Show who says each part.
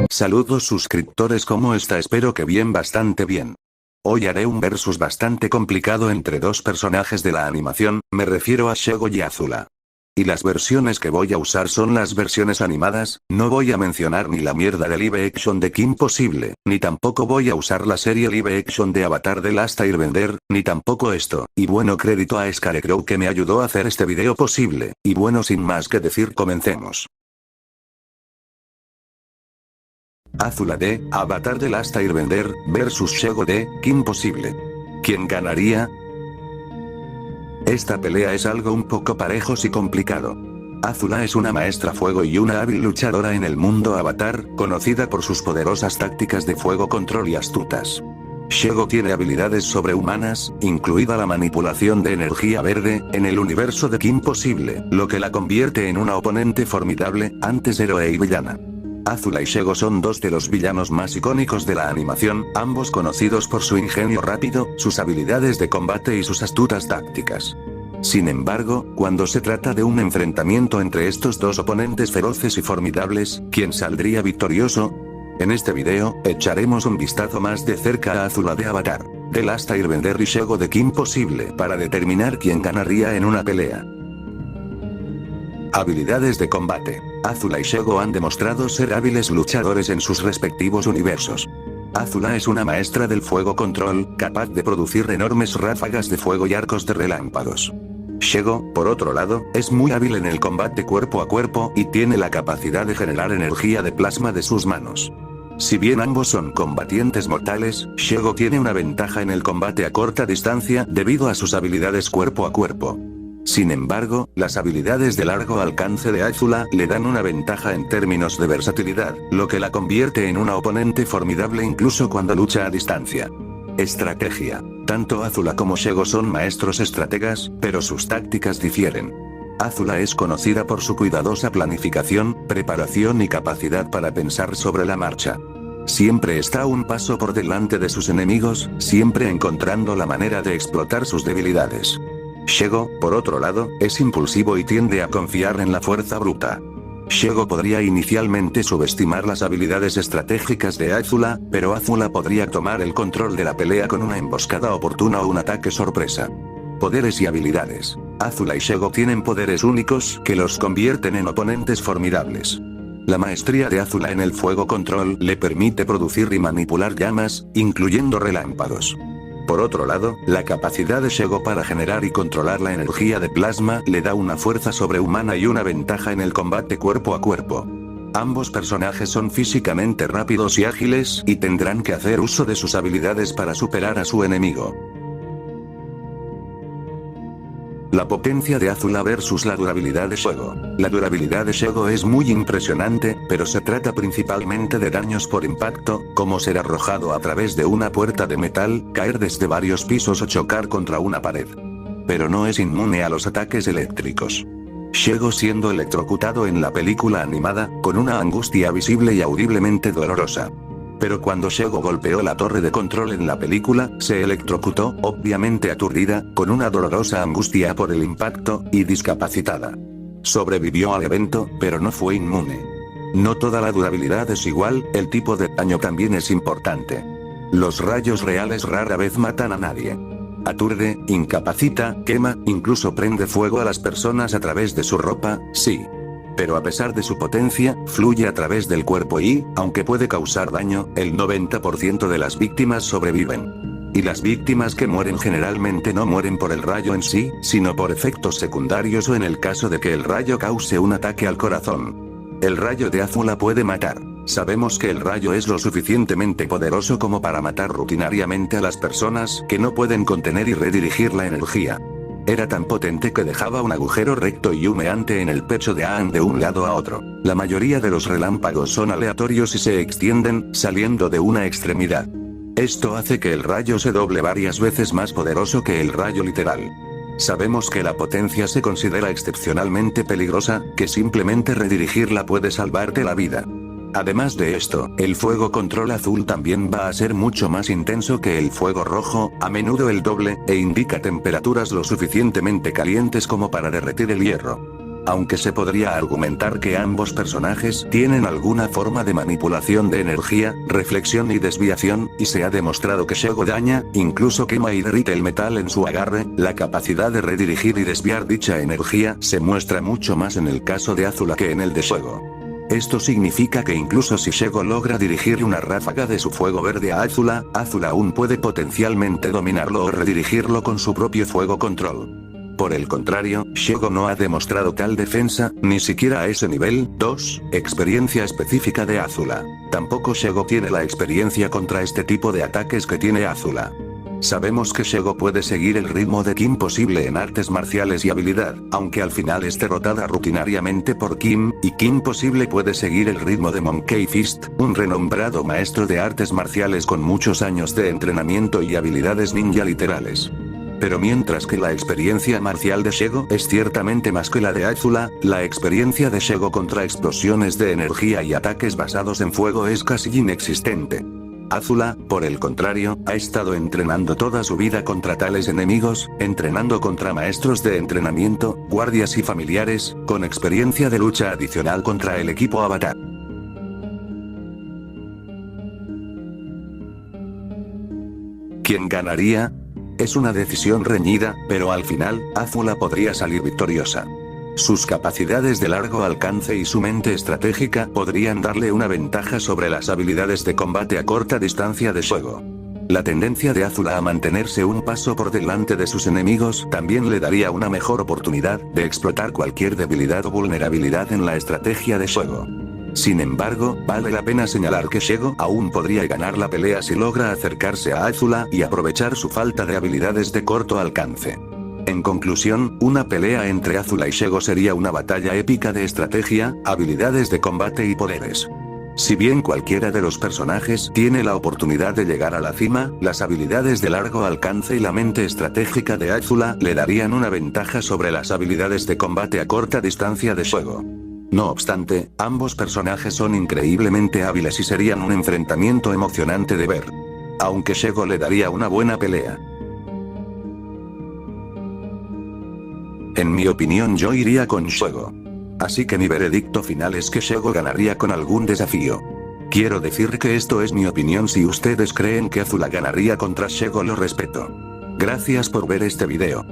Speaker 1: Saludos suscriptores, ¿cómo está? Espero que bien, bastante bien. Hoy haré un versus bastante complicado entre dos personajes de la animación, me refiero a Shego y Azula. Y las versiones que voy a usar son las versiones animadas, no voy a mencionar ni la mierda de live action de Kim Possible, ni tampoco voy a usar la serie live action de Avatar The Last Airbender, ni tampoco esto, y bueno, crédito a Scarecrow que me ayudó a hacer este video posible, y bueno, sin más que decir, comencemos. Azula de Avatar The Last Airbender versus Shego de Kim Possible. ¿Quién ganaría? Esta pelea es algo un poco parejos y complicado. Azula es una maestra fuego y una hábil luchadora en el mundo Avatar, conocida por sus poderosas tácticas de fuego, control y astutas. Shego tiene habilidades sobrehumanas, incluida la manipulación de energía verde, en el universo de Kim Possible, lo que la convierte en una oponente formidable, antes héroe y villana. Azula y Shego son dos de los villanos más icónicos de la animación, ambos conocidos por su ingenio rápido, sus habilidades de combate y sus astutas tácticas. Sin embargo, cuando se trata de un enfrentamiento entre estos dos oponentes feroces y formidables, ¿quién saldría victorioso? En este video, echaremos un vistazo más de cerca a Azula de Avatar The Last Airbender y Shego de Kim Possible para determinar quién ganaría en una pelea. Habilidades de combate. Azula y Shego han demostrado ser hábiles luchadores en sus respectivos universos. Azula es una maestra del fuego control, capaz de producir enormes ráfagas de fuego y arcos de relámpagos. Shego, por otro lado, es muy hábil en el combate cuerpo a cuerpo y tiene la capacidad de generar energía de plasma de sus manos. Si bien ambos son combatientes mortales, Shego tiene una ventaja en el combate a corta distancia debido a sus habilidades cuerpo a cuerpo. Sin embargo, las habilidades de largo alcance de Azula le dan una ventaja en términos de versatilidad, lo que la convierte en una oponente formidable incluso cuando lucha a distancia. Estrategia. Tanto Azula como Shego son maestros estrategas, pero sus tácticas difieren. Azula es conocida por su cuidadosa planificación, preparación y capacidad para pensar sobre la marcha. Siempre está un paso por delante de sus enemigos, siempre encontrando la manera de explotar sus debilidades. Shego, por otro lado, es impulsivo y tiende a confiar en la fuerza bruta. Shego podría inicialmente subestimar las habilidades estratégicas de Azula, pero Azula podría tomar el control de la pelea con una emboscada oportuna o un ataque sorpresa. Poderes y habilidades. Azula y Shego tienen poderes únicos que los convierten en oponentes formidables. La maestría de Azula en el fuego control le permite producir y manipular llamas, incluyendo relámpagos. Por otro lado, la capacidad de Shego para generar y controlar la energía de plasma le da una fuerza sobrehumana y una ventaja en el combate cuerpo a cuerpo. Ambos personajes son físicamente rápidos y ágiles y tendrán que hacer uso de sus habilidades para superar a su enemigo. La potencia de Azula versus la durabilidad de Shego. La durabilidad de Shego es muy impresionante, pero se trata principalmente de daños por impacto, como ser arrojado a través de una puerta de metal, caer desde varios pisos o chocar contra una pared. Pero no es inmune a los ataques eléctricos. Shego siendo electrocutado en la película animada, con una angustia visible y audiblemente dolorosa. Pero cuando Shego golpeó la torre de control en la película, se electrocutó, obviamente aturdida, con una dolorosa angustia por el impacto, y discapacitada. Sobrevivió al evento, pero no fue inmune. No toda la durabilidad es igual, el tipo de daño también es importante. Los rayos reales rara vez matan a nadie. Aturde, incapacita, quema, incluso prende fuego a las personas a través de su ropa, sí. Pero a pesar de su potencia, fluye a través del cuerpo y, aunque puede causar daño, el 90% de las víctimas sobreviven. Y las víctimas que mueren generalmente no mueren por el rayo en sí, sino por efectos secundarios o en el caso de que el rayo cause un ataque al corazón. El rayo de Azula puede matar. Sabemos que el rayo es lo suficientemente poderoso como para matar rutinariamente a las personas que no pueden contener y redirigir la energía. Era tan potente que dejaba un agujero recto y humeante en el pecho de Aang de un lado a otro. La mayoría de los relámpagos son aleatorios y se extienden, saliendo de una extremidad. Esto hace que el rayo se doble varias veces más poderoso que el rayo literal. Sabemos que la potencia se considera excepcionalmente peligrosa, que simplemente redirigirla puede salvarte la vida. Además de esto, el fuego control azul también va a ser mucho más intenso que el fuego rojo, a menudo el doble, e indica temperaturas lo suficientemente calientes como para derretir el hierro. Aunque se podría argumentar que ambos personajes tienen alguna forma de manipulación de energía, reflexión y desviación, y se ha demostrado que Shego daña, incluso quema y derrite el metal en su agarre, la capacidad de redirigir y desviar dicha energía se muestra mucho más en el caso de Azula que en el de Shego. Esto significa que incluso si Shego logra dirigir una ráfaga de su fuego verde a Azula, Azula aún puede potencialmente dominarlo o redirigirlo con su propio fuego control. Por el contrario, Shego no ha demostrado tal defensa, ni siquiera a ese nivel. 2. Experiencia específica de Azula. Tampoco Shego tiene la experiencia contra este tipo de ataques que tiene Azula. Sabemos que Shego puede seguir el ritmo de Kim Possible en artes marciales y habilidad, aunque al final es derrotada rutinariamente por Kim, y Kim Possible puede seguir el ritmo de Monkey Fist, un renombrado maestro de artes marciales con muchos años de entrenamiento y habilidades ninja literales. Pero mientras que la experiencia marcial de Shego es ciertamente más que la de Azula, la experiencia de Shego contra explosiones de energía y ataques basados en fuego es casi inexistente. Azula, por el contrario, ha estado entrenando toda su vida contra tales enemigos, entrenando contra maestros de entrenamiento, guardias y familiares, con experiencia de lucha adicional contra el equipo Avatar. ¿Quién ganaría? Es una decisión reñida, pero al final, Azula podría salir victoriosa. Sus capacidades de largo alcance y su mente estratégica podrían darle una ventaja sobre las habilidades de combate a corta distancia de Shego. La tendencia de Azula a mantenerse un paso por delante de sus enemigos también le daría una mejor oportunidad de explotar cualquier debilidad o vulnerabilidad en la estrategia de Shego. Sin embargo, vale la pena señalar que Shego aún podría ganar la pelea si logra acercarse a Azula y aprovechar su falta de habilidades de corto alcance. En conclusión, una pelea entre Azula y Shego sería una batalla épica de estrategia, habilidades de combate y poderes. Si bien cualquiera de los personajes tiene la oportunidad de llegar a la cima, las habilidades de largo alcance y la mente estratégica de Azula le darían una ventaja sobre las habilidades de combate a corta distancia de Shego. No obstante, ambos personajes son increíblemente hábiles y serían un enfrentamiento emocionante de ver. Aunque Shego le daría una buena pelea. En mi opinión yo iría con Shego. Así que mi veredicto final es que Shego ganaría con algún desafío. Quiero decir que esto es mi opinión. Si ustedes creen que Azula ganaría contra Shego, lo respeto. Gracias por ver este video.